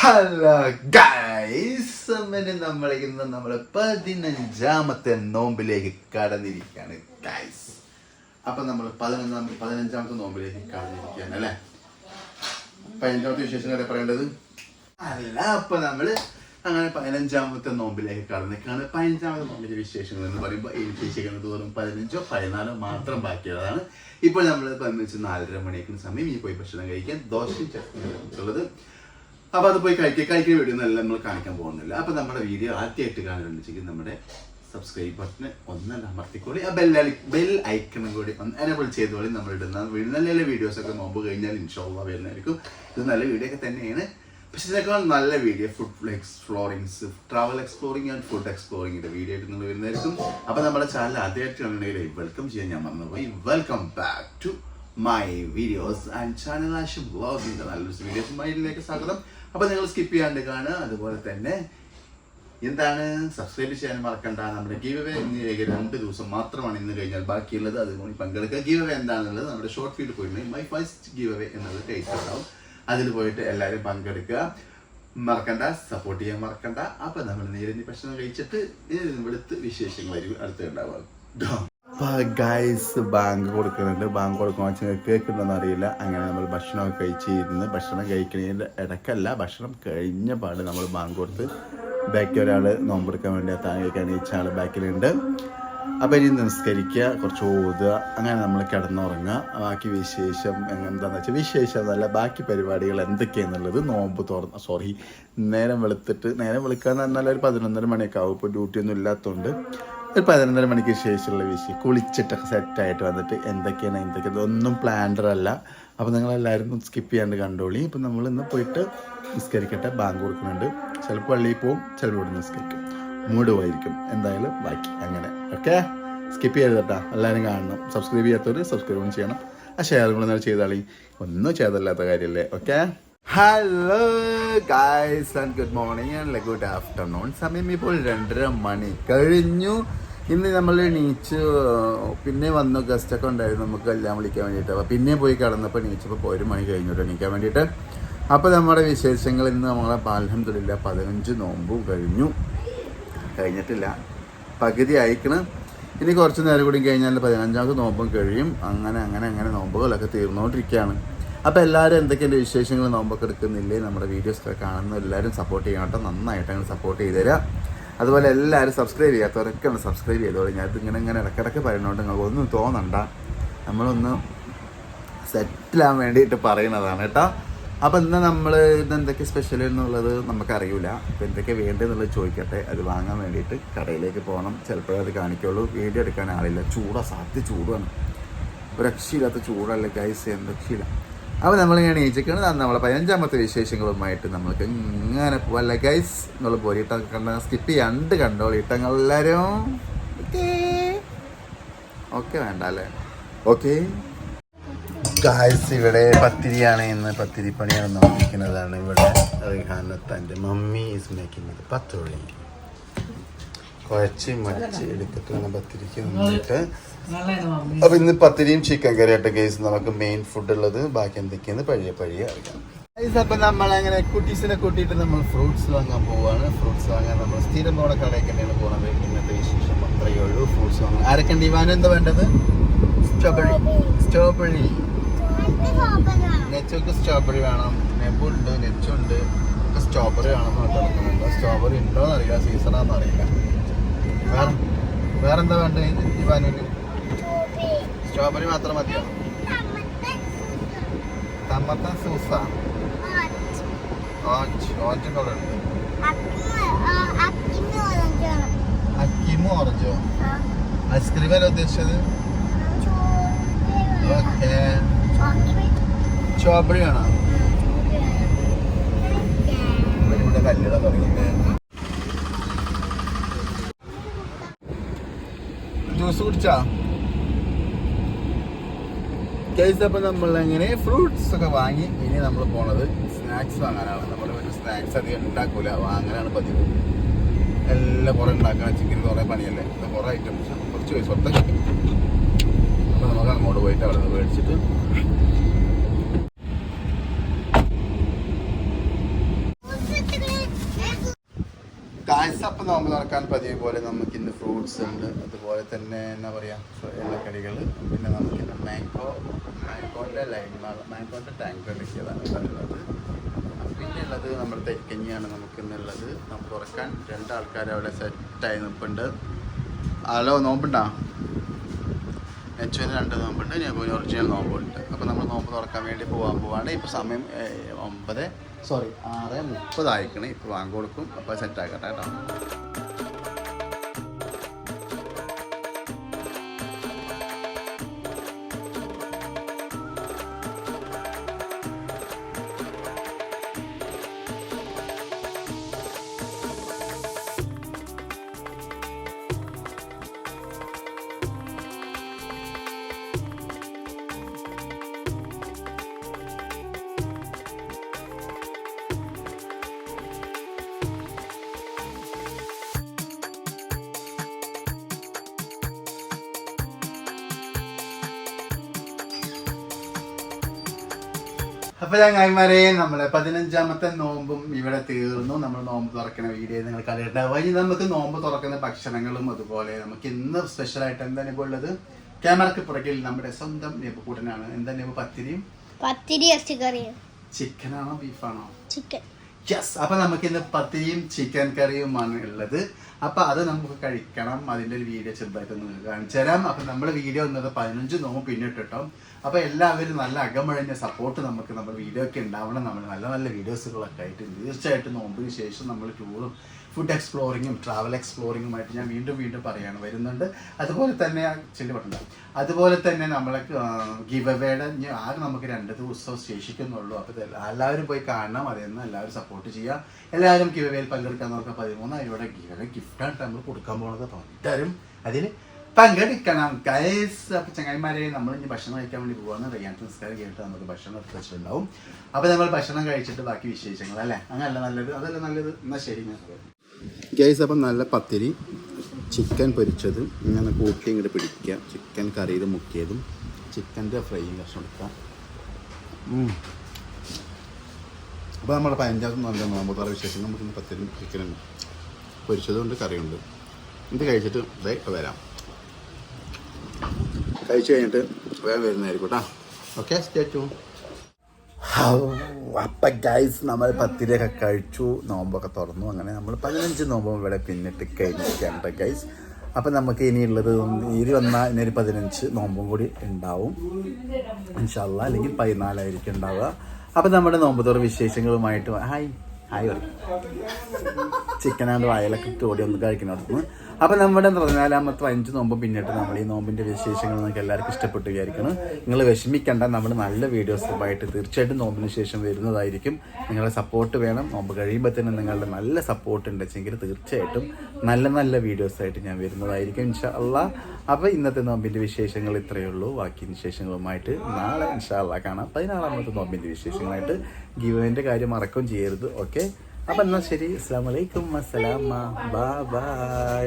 Hello guys, നമ്മൾ ഇന്ന് 15ാമത്തെ നോമ്പിലേക്ക് കടന്നിരിക്കുകയാണ് guys. അപ്പൊ നമ്മൾ 15ാമത്തെ നോമ്പിലേക്ക് കടന്നിരിക്കുകയാണ് അല്ലെ. 15ാമത്തെ വിശേഷങ്ങൾ പറയേണ്ടത് അല്ല. അപ്പൊ നമ്മള് അങ്ങനെ 15ാമത്തെ നോമ്പിലേക്ക് കടന്നിരിക്കുകയാണ്. 15ാമത്തെ നോമ്പിലെ വിശേഷങ്ങൾ എന്ന് പറയുമ്പോൾ എനിക്ക് തോറും 15ഓ 14ഓ മാത്രം ബാക്കിയുള്ളതാണ്. ഇപ്പോൾ നമ്മൾ 4:30 മണിക്കുന്ന സമയം ഈ പോയി ഭക്ഷണം കഴിക്കാൻ ദോശയും ചട്നിയുള്ളത്. അപ്പൊ അത് പോയി കഴിക്കുന്ന വീഡിയോ എല്ലാം നമ്മൾ കാണിക്കാൻ പോകുന്നില്ല. അപ്പൊ നമ്മുടെ വീഡിയോ ആദ്യമായിട്ട് കാണുന്നുണ്ടെങ്കിൽ നമ്മുടെ സബ്സ്ക്രൈബ് ബട്ടന് ഒന്ന് അമർത്തിക്കോളി. ആ ബെൽ ഐക്കണും കൂടി ഒന്ന് എനേബിൾ ചെയ്തോളി. നമ്മൾ ഇടുന്ന നല്ല നല്ല വീഡിയോസ് ഒക്കെ നോമ്പ് കഴിഞ്ഞാൽ ഇൻഷാല്ലാ വരുന്നതായിരിക്കും. ഇത് നല്ല വീഡിയോ ഒക്കെ തന്നെയാണ്. പക്ഷെ ഇതിനേക്കാൾ നല്ല video food explorings, travel exploring and food എക്സ്പ്ലോറിംഗിന്റെ വീഡിയോ ആയിട്ട് നിങ്ങൾ വരുന്നതായിരിക്കും. അപ്പൊ നമ്മുടെ ചാനൽ ആദ്യമായിട്ട് കണ്ടെങ്കിൽ വെൽക്കം ചെയ്യാൻ ഞാൻ മറന്നുപോയി. Welcome back to my videos and channel Ash വ്ളോഗിന്റെ നല്ലൊരു വീഡിയോസുമായിലേക്ക് സ്വാഗതം. അപ്പൊ നിങ്ങൾ സ്കിപ്പ് ചെയ്യാണ്ട് കാണുക. അതുപോലെ തന്നെ എന്താണ് സബ്സ്ക്രൈബ് ചെയ്യാൻ മറക്കണ്ട. നമ്മുടെ ഗീവ് അവേ ഇന്ന് 2 ദിവസം മാത്രമാണ് ഇന്ന് കഴിഞ്ഞാൽ ബാക്കിയുള്ളത്. അതുകൊണ്ട് പങ്കെടുക്കുക. ഗീവ് അവേ എന്താണെന്നുള്ളത് നമ്മുടെ ഷോർട്ട് ഫീൽഡ് പോയിട്ടുണ്ടെങ്കിൽ മൈ ഫസ്റ്റ് ഗീവ് അവേ എന്നത് ടേസ്റ്റ് ഉണ്ടാവും. അതിൽ പോയിട്ട് എല്ലാവരും പങ്കെടുക്കുക. മറക്കണ്ട, സപ്പോർട്ട് ചെയ്യാൻ മറക്കണ്ട. അപ്പൊ നമ്മൾ നേരെ ഭക്ഷണം കഴിച്ചിട്ട് വെളുത്ത് വിശേഷങ്ങളായിരിക്കും അടുത്തുണ്ടാവുക. ഗൈസ് ബാങ്ക് കൊടുക്കുന്നുണ്ട്. ബാങ്ക് കൊടുക്കുമ്പോൾ വെച്ചാൽ കേൾക്കുന്നുണ്ടെന്ന് അറിയില്ല. അങ്ങനെ നമ്മൾ ഭക്ഷണമൊക്കെ കഴിച്ചിരുന്ന് ഭക്ഷണം കഴിക്കുന്നതിൻ്റെ ഇടയ്ക്കല്ല, ഭക്ഷണം കഴിഞ്ഞ പാട് നമ്മൾ ബാങ്ക് കൊടുത്ത് ബാക്കി ഒരാൾ നോമ്പെടുക്കാൻ വേണ്ടി താഴേക്ക് എണീച്ച ആൾ ബാക്കിലുണ്ട്. അപ്പോൾ ഇനി നമസ്കരിക്കുക, കുറച്ച് ഓതുക, അങ്ങനെ നമ്മൾ കിടന്നുറങ്ങുക. ബാക്കി വിശേഷം എന്താണെന്ന് വെച്ചാൽ വിശേഷം എന്നല്ല, ബാക്കി പരിപാടികൾ എന്തൊക്കെയാണെന്നുള്ളത് നോമ്പ് നേരം വെളുക്കാന്ന് പറഞ്ഞാൽ ഒരു 11:30 മണിയൊക്കെ ആവും. ഇപ്പോൾ ഡ്യൂട്ടിയൊന്നും ഇല്ലാത്തതുകൊണ്ട് ഒരു 11:30 മണിക്ക് ശേഷമുള്ള വിഷയം കുളിച്ചിട്ടൊക്കെ സെറ്റായിട്ട് വന്നിട്ട് എന്തൊക്കെയാണ് ഒന്നും പ്ലാൻഡറല്ല. അപ്പോൾ നിങ്ങളെല്ലാവരും സ്കിപ്പ് ചെയ്യാണ്ട് കണ്ടോളി. ഇപ്പം നമ്മൾ ഇന്ന് പോയിട്ട് നിസ്കരിക്കട്ടെ. ബാങ്ക് കൊടുക്കുന്നുണ്ട്. ചിലപ്പോൾ പള്ളിയിൽ പോവും, ചിലപ്പോൾ ഇവിടെ നിസ്കരിക്കും. മൂഡ് പോയിരിക്കും. എന്തായാലും ബാക്കി അങ്ങനെ ഓക്കെ. സ്കിപ്പ് ചെയ്ത് കേട്ടോ. എല്ലാവരും കാണണം. സബ്സ്ക്രൈബ് ചെയ്യാത്തവർ സബ്സ്ക്രൈബ് ചെയ്യണം. ആ ഷെയർ കൂടെ ചെയ്താളി. ഒന്നും ചെയ്തല്ലാത്ത കാര്യമല്ലേ. Okay. Hello guys and good morning and good afternoon. സമയം ഇപ്പോൾ 2:30 മണി കഴിഞ്ഞു. ഇന്ന് നമ്മൾ എണീച്ച് പിന്നെ വന്നു. ഗസ്റ്റൊക്കെ ഉണ്ടായിരുന്നു നമുക്ക് എല്ലാം വിളിക്കാൻ വേണ്ടിയിട്ട്. അപ്പോൾ പിന്നെ പോയി കിടന്നപ്പോൾ എണീച്ചപ്പോൾ 1 മണി കഴിഞ്ഞിട്ട് എണീക്കാൻ വേണ്ടിയിട്ട്. അപ്പോൾ നമ്മുടെ വിശേഷങ്ങൾ ഇന്ന് നമ്മളെ അൽഹംദുലില്ലാ 15 നോമ്പും കഴിഞ്ഞിട്ടില്ല, പകുതി അയക്കണം. ഇനി കുറച്ച് നേരം കൂടി കഴിഞ്ഞാൽ 15ാമത്തെ നോമ്പും കഴിയും. അങ്ങനെ നോമ്പുകളൊക്കെ തീർന്നുകൊണ്ടിരിക്കുകയാണ്. അപ്പോൾ എല്ലാവരും എന്തൊക്കെയാണ് വിശേഷങ്ങൾ, നോമ്പൊക്കെ എടുക്കുന്നില്ലേ, നമ്മുടെ വീഡിയോസൊക്കെ കാണുന്ന എല്ലാവരും സപ്പോർട്ട് ചെയ്യണം കേട്ടോ. നന്നായിട്ട് അങ്ങനെ സപ്പോർട്ട് ചെയ്ത് തരാം. അതുപോലെ എല്ലാവരും സബ്സ്ക്രൈബ് ചെയ്യാത്തവരൊക്കെ ഒന്ന് സബ്സ്ക്രൈബ് ചെയ്തോളൂ. ഞാൻ ഇങ്ങനെ ഇടയ്ക്കിടയ്ക്ക് പറയുന്നതുകൊണ്ട് നിങ്ങൾക്കൊന്നും തോന്നണ്ട. നമ്മളൊന്ന് സെറ്റിലാകാൻ വേണ്ടിയിട്ട് പറയുന്നതാണ് കേട്ടോ. അപ്പോൾ ഇന്ന് നമ്മൾ ഇതെന്തൊക്കെ സ്പെഷ്യൽ എന്നുള്ളത് നമുക്കറിയില്ല. അപ്പോൾ എന്തൊക്കെ വേണ്ടതെന്നുള്ളത് ചോദിക്കട്ടെ. അത് വാങ്ങാൻ വേണ്ടിയിട്ട് കടയിലേക്ക് പോകണം. ചിലപ്പോഴേ അത് കാണിക്കുള്ളൂ. വീഡിയോ എടുക്കാൻ ആളില്ല. ചൂടാണ്. ഒരു രക്ഷയില്ലാത്ത ചൂടല്ല ഗൈസ്, രക്ഷയില്ല. അപ്പോൾ നമ്മളിങ്ങനെ എണീച്ചിരിക്കണം. നമ്മളെ 15ാമത്തെ വിശേഷങ്ങളുമായിട്ട് നമ്മൾക്ക് ഇങ്ങനെ പോവല്ല ഗൈസ്. നിങ്ങൾ പോരിട്ട കണ്ട സ്കിപ്പ് ചെയ്യാണ്ട് കണ്ടോളിട്ടങ്ങൾ എല്ലാവരും. ഓക്കെ വേണ്ട അല്ലേ. ഓക്കെ ഗൈസ്, ഇവിടെ പത്തിരിയാണ്. ഇന്ന് പത്തിരിപ്പണിയാണ് നോക്കിക്കുന്നതാണ്. ഇവിടെ റിഹാനത്തൻ്റെ മമ്മി ഈസ് മേക്കിംഗ് പത്തോളി കുഴച്ച് മരിച്ച് എടുത്തിട്ടാണ് പത്തിരിക്ക് വന്നിട്ട്. അപ്പൊ ഇന്ന് പത്തിരിയും ചിക്കൻ കറിയായിട്ട് ഗൈസ് നമുക്ക് മെയിൻ ഫുഡ് ഉള്ളത്. ബാക്കി എന്തൊക്കെയാണ് പഴയ അറിയാം. അപ്പൊ നമ്മളങ്ങനെ കുട്ടീസിനെ കൂട്ടിയിട്ട് നമ്മൾ ഫ്രൂട്ട്സ് വാങ്ങാൻ പോവാണ്. ഫ്രൂട്ട്സ് വാങ്ങാൻ നമ്മൾ സ്ഥിരം പോണ കടയിൽ തന്നെയാണ് പോകുന്നത്. ഇന്നത്തെ വിശേഷം അത്രയേ ഉള്ളൂ. ഫ്രൂട്ട്സ് വാങ്ങാൻ ആരൊക്കെ ഇവാനും എന്താ വേണ്ടത്? സ്ട്രോബെറി നെച്ചോക്ക് സ്ട്രോബെറി വേണം. നെബുണ്ട്, നെച്ചുണ്ട്, ഒക്കെ സ്ട്രോബെറി വേണമെന്ന് നടക്കുന്നുണ്ട്. സ്ട്രോബെറി ഉണ്ടോന്ന് അറിയില്ല, സീസണാന്ന് അറിയില്ല. വേറെന്താ വേണ്ടത് ഇവാനുവിന്? സ്ട്രോബെറി മാത്രം മതിയോ? തമ്മത്ത സൂസ ഓറഞ്ചിൻ്റെ അവിടെ ഉണ്ട്. അക്കിമോ ഓറഞ്ചോ? ഐസ്ക്രീം അല്ല ഉദ്ദേശിച്ചത്? ഓക്കെ. സ്ട്രോബെറി ആണോ? ഇവിടെ കല്ലിടാൻ തുടങ്ങിയിട്ട് ജ്യൂസ് കുടിച്ചാ കേസ്. അപ്പം നമ്മളങ്ങനെ ഫ്രൂട്ട്സ് ഒക്കെ വാങ്ങി ഇനി നമ്മൾ പോണത് സ്നാക്സ് വാങ്ങാനാണ്. നമ്മൾ ഒരു സ്നാക്സ് അധികം ഉണ്ടാക്കൂല, വാങ്ങാനാണ് പതിവ്. എല്ലാം കുറേ ഉണ്ടാക്കണം. ചിക്കൻ കുറേ പണിയല്ലേ, കുറേ ഐറ്റംസ് കുറച്ച് പൈസ ഒത്തൊക്കെ. അപ്പോൾ നമുക്ക് അങ്ങോട്ട് പോയിട്ട് അവിടെ നിന്ന് മേടിച്ചിട്ട് നോമ്പ് തുറക്കാൻ പതിവ് പോലെ നമുക്ക് ഇന്ന് ഫ്രൂട്ട്സ് ഉണ്ട്, അതുപോലെ തന്നെ എന്താ പറയുക എണ്ണക്കടികൾ, പിന്നെ നമുക്കിന്ന് മാംഗോൻ്റെ ടാങ്ക് ഉണ്ടാക്കിയതാണ് ഉള്ളത്. പിന്നെ ഉള്ളത് നമ്മുടെ തെക്കഞ്ഞിയാണ് നമുക്കിന്നുള്ളത്. നോമ്പ് തുറക്കാൻ 2 ആൾക്കാർ അവിടെ സെറ്റായി നിൽപ്പുണ്ട്. ഹലോ, നോമ്പുണ്ടോ? നെച്ചുവിന് 2 നോമ്പുണ്ട്, ഞാൻ ഒറിജിനൽ നോമ്പുണ്ട്. അപ്പോൾ നമ്മൾ നോമ്പ് തുറക്കാൻ വേണ്ടി പോവാണ്. ഇപ്പോൾ സമയം 6:30 ആയിക്കണേ. ഇപ്പോൾ വാങ്ങി കൊടുക്കും. അപ്പോൾ സെറ്റാക്കട്ടെ കേട്ടോ. അപ്പോൾ ചങ്ങായിമാരെ, നമ്മളെ 15ാമത്തെ നോമ്പും ഇവിടെ തീർന്നു. നമ്മൾ നോമ്പ് തുറക്കുന്ന വീഡിയോ നിങ്ങൾ കണ്ടിട്ടുണ്ടാവും. ഇനി നമുക്ക് നോമ്പ് തുറക്കുന്ന ഭക്ഷണങ്ങളും അതുപോലെ നമുക്ക് ഇന്ന് സ്പെഷ്യലായിട്ട് എന്താണ് ഇപ്പോൾ ഉള്ളത്? ക്യാമറയ്ക്ക് പുറകിൽ നമ്മുടെ സ്വന്തം നെബുക്കൂട്ടനാണ്. എന്താ നെബു? പത്തിരി ചിക്കനാണോ ബീഫാണോ? ചിക്കൻ. യെസ്. അപ്പൊ നമുക്ക് ഇന്ന് പത്തിരിയും ചിക്കൻ കറിയുമാണ് ഉള്ളത്. അപ്പൊ അത് നമുക്ക് കഴിക്കണം. അതിന്റെ ഒരു വീഡിയോ ചെറുതായിട്ട് നിങ്ങൾക്ക് കാണിച്ചു തരാം. അപ്പൊ നമ്മുടെ വീഡിയോ എന്നത് 15 നോമ്പ് പിന്നിട്ടോ. അപ്പൊ എല്ലാവരും നല്ല അകമഴഞ്ഞ സപ്പോർട്ട് നമുക്ക് നമ്മുടെ വീഡിയോ ഒക്കെ ഉണ്ടാവണം. നമ്മൾ നല്ല നല്ല വീഡിയോസുകളൊക്കെ ആയിട്ട് തീർച്ചയായിട്ടും നോമ്പിന് ശേഷം നമ്മൾ ടൂറും ഫുഡ് എക്സ്പ്ലോറിങ്ങും ട്രാവൽ എക്സ്പ്ലോറിങ്ങുമായിട്ട് ഞാൻ വീണ്ടും പറയാണ് വരുന്നുണ്ട്. അതുപോലെ തന്നെ അതുപോലെ തന്നെ നമ്മളെ ഗിവ് അവേയുടെ ആകെ നമുക്ക് 2 ദിവസം ശേഷിക്കുന്നുള്ളൂ. അപ്പോൾ എല്ലാവരും പോയി കാണണം. അതെന്ന് എല്ലാവരും സപ്പോർട്ട് ചെയ്യുക. എല്ലാവരും ഗിവ് അവേയിൽ പങ്കെടുക്കാൻ നോക്കുക. 13,000 രൂപയുടെ ഗിവ് അവേ ഗിഫ്റ്റാണ് നമ്മൾ കൊടുക്കാൻ പോകുന്നത്. അപ്പോൾ എല്ലാവരും അതിൽ പങ്കെടുക്കണം ഗൈസ്. അപ്പോൾ ചങ്ങായിമാരെ, നമ്മൾ ഇനി ഭക്ഷണം കഴിക്കാൻ വേണ്ടി പോകാമെന്ന് റയ്യാൻ നിസ്കാരം കേട്ട് നമുക്ക് ഭക്ഷണം എടുത്ത് വെച്ചിട്ടുണ്ടാവും. അപ്പോൾ നമ്മൾ ഭക്ഷണം കഴിച്ചിട്ട് ബാക്കി വിശേഷങ്ങൾ അല്ലേ? അങ്ങനല്ല നല്ലത്, അതല്ല നല്ലത്. എന്നാൽ ശരി ഗൈസ്. അപ്പം നല്ല പത്തിരി, ചിക്കൻ പൊരിച്ചതും ഇങ്ങനെ കൂട്ടി ഇങ്ങോട്ട് പിടിക്കുക, ചിക്കൻ കറിയിൽ മുക്കിയതും, ചിക്കൻ്റെ ഫ്രൈയും കഷ്ണം എടുക്കുക. അപ്പോൾ നമ്മുടെ 15ാമത്തെ നല്ല നോമ്പുതുറ വിശേഷം നമുക്ക് പത്തിരിയും ചിക്കനും പൊരിച്ചതുകൊണ്ട് കറിയുണ്ട്. ഇത് കഴിച്ചിട്ട് ഇപ്പോൾ വരാം. കഴിച്ച് കഴിഞ്ഞിട്ട് വേഗം വരുന്നതായിരിക്കും കേട്ടോ. Okay, stay tune. അപ്പം ഗൈസ്, നമ്മൾ പത്തിരിയൊക്കെ കഴിച്ചു, നോമ്പൊക്കെ തുറന്നു. അങ്ങനെ നമ്മൾ 15 നോമ്പും ഇവിടെ പിന്നിട്ട് കഴിഞ്ഞിരിക്കുകയാണ് ഗൈസ്. അപ്പം നമുക്ക് ഇനിയുള്ളത് ഇനിയൊരു 15 നോമ്പും കൂടി ഉണ്ടാവും ഇൻഷാ അല്ലാഹ്. അല്ലെങ്കിൽ 14 ഉണ്ടാവുക. അപ്പം നമ്മുടെ നോമ്പ് തുറ വിശേഷങ്ങളുമായിട്ട് ഹായ് ചിക്കനാണ്ട് വായലൊക്കെ ഓടി ഒന്ന് കഴിക്കുന്നിടത്തുനിന്ന്. അപ്പം നമ്മുടെ 14ാമത്തെ 5 നോമ്പ് പിന്നിട്ട് നമ്മൾ ഈ നോമ്പിൻ്റെ വിശേഷങ്ങൾ നിങ്ങൾക്ക് എല്ലാവർക്കും ഇഷ്ടപ്പെട്ട് വിചാരിക്കണം. നിങ്ങൾ വിഷമിക്കേണ്ട, നമ്മൾ നല്ല വീഡിയോസുമായിട്ട് തീർച്ചയായിട്ടും നോമ്പിന് ശേഷം വരുന്നതായിരിക്കും. നിങ്ങളുടെ സപ്പോർട്ട് വേണം. നോമ്പ് കഴിയുമ്പോൾ തന്നെ നിങ്ങളുടെ നല്ല സപ്പോർട്ട് ഉണ്ടെങ്കിൽ തീർച്ചയായിട്ടും നല്ല നല്ല വീഡിയോസായിട്ട് ഞാൻ വരുന്നതായിരിക്കും ഇൻഷാ അല്ലാഹ്. അപ്പോൾ ഇന്നത്തെ നോമ്പിൻ്റെ വിശേഷങ്ങൾ ഇത്രയേ ഉള്ളൂ. ബാക്കി വിശേഷങ്ങളുമായിട്ട് നാളെ ഇൻഷാ അല്ലാഹ് കാണാം. 16ാമത്തെ നോമ്പിൻ്റെ വിശേഷങ്ങളായിട്ട്. ഗിവന്റെ കാര്യം മറക്കുകയും ചെയ്യരുത്. ഓക്കെ, അപ്പം എന്നാൽ ശരി. അസ്സലാമു അലൈക്കും. അസ്സലാമ. ബൈ.